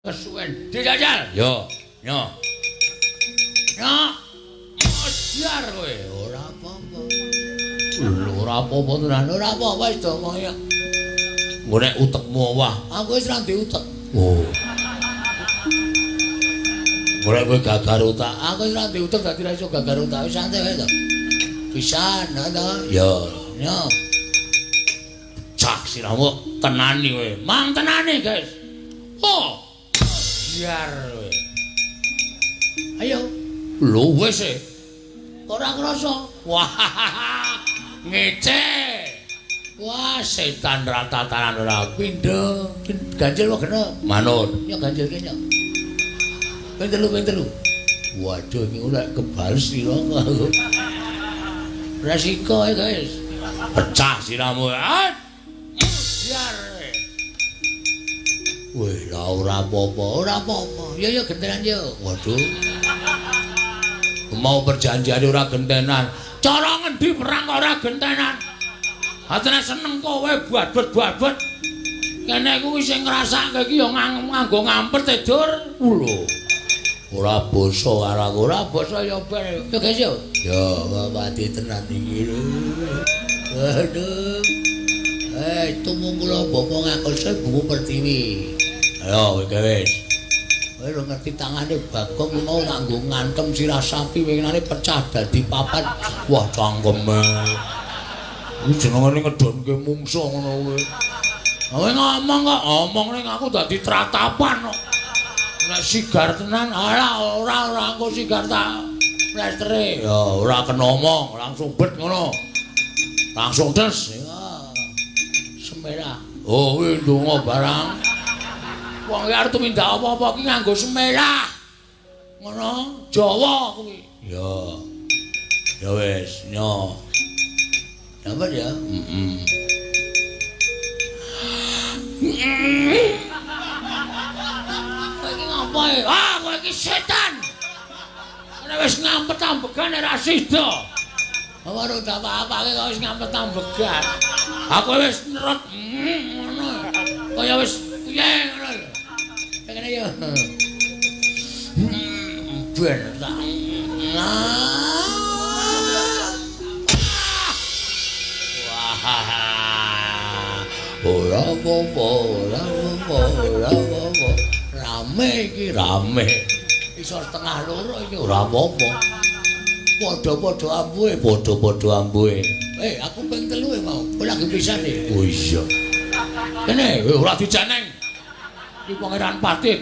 Kesuwen dijajal. Yo, yo. Yo. Modiar kowe, ora apa-apa. Lho ora apa-apa tenan, ora apa-apa wis to kaya. Nggo nek utekmu wah, aku wis ra ndek utek. Oh. Ora kowe gagar utak, aku wis ra ndek utek dadi ra iso gagar utak, wis santai wae to. Pisan to. Yo, yo. Cak siramu tenani kowe. Mang tenani, guys. Oh. Biar kowe. Ayo. Lho wis e. Ora krasa. Wah. Ngece. Wah, setan ratatanan ora pindho. Ganjil wae kena. Manut. Ya ganjil kene. Ping telu. Waduh iki ora kebal sira aku. Resiko guys. Pecah siramu. Biar. Weh, ora apa-apa. Ya gentenan yo. Waduh. Mau perjanjian ora gentenan. Cara ngendi perang ora gentenan? Atene seneng kowe buat-buat. Kene kuwi sing ngrasake iki ya nganggo ngampet e, Dur. Lho. Ora basa karo aku, ora basa ya ben. Yo guys yo. Yo, mati tenan iki lho. Waduh. Tumung kula bapak ngakose buku pertiwi. Ayo kowe wis. Kowe ora ngerti tangane Bagong mau nganggo ngantem sirah sapi winginane pecah dadi papat. Wah, cangkeme. Iki jenengane ngedonke mungsuh ngono kowe. Kowe ngomong kok, omong ning aku dadi tratapan kok. Nek sigar tenan, ora engko sigar ta plestere. Ya ora kena omong, langsung bet ngono. Langsung des. Semerah. Oh, kuwi ndonga barang. Wong iki arep tumindak apa-apa ki nganggo semerah. Ngono, Jawa kuwi. Ya. Ya wis, nyo. Dapat ya? Kowe iki ngapa e? Ah, kowe iki setan. Nek wis ngampet ambegan ora sida. Ora apa-apa kok wis ngampet ambegan. Aku wis nerut ngono. Kaya wis piye ngono lho. Kene yo. Ben tak. Wah. Ora apa-apa. Rame iki rame. Iso setengah loro iki ora apa-apa. Padha-padha ambuhe. Aku ping 3 mau. Kowe lagi pisan e. Oh iya. Kene ora dijaneng. Iki pangeran Patih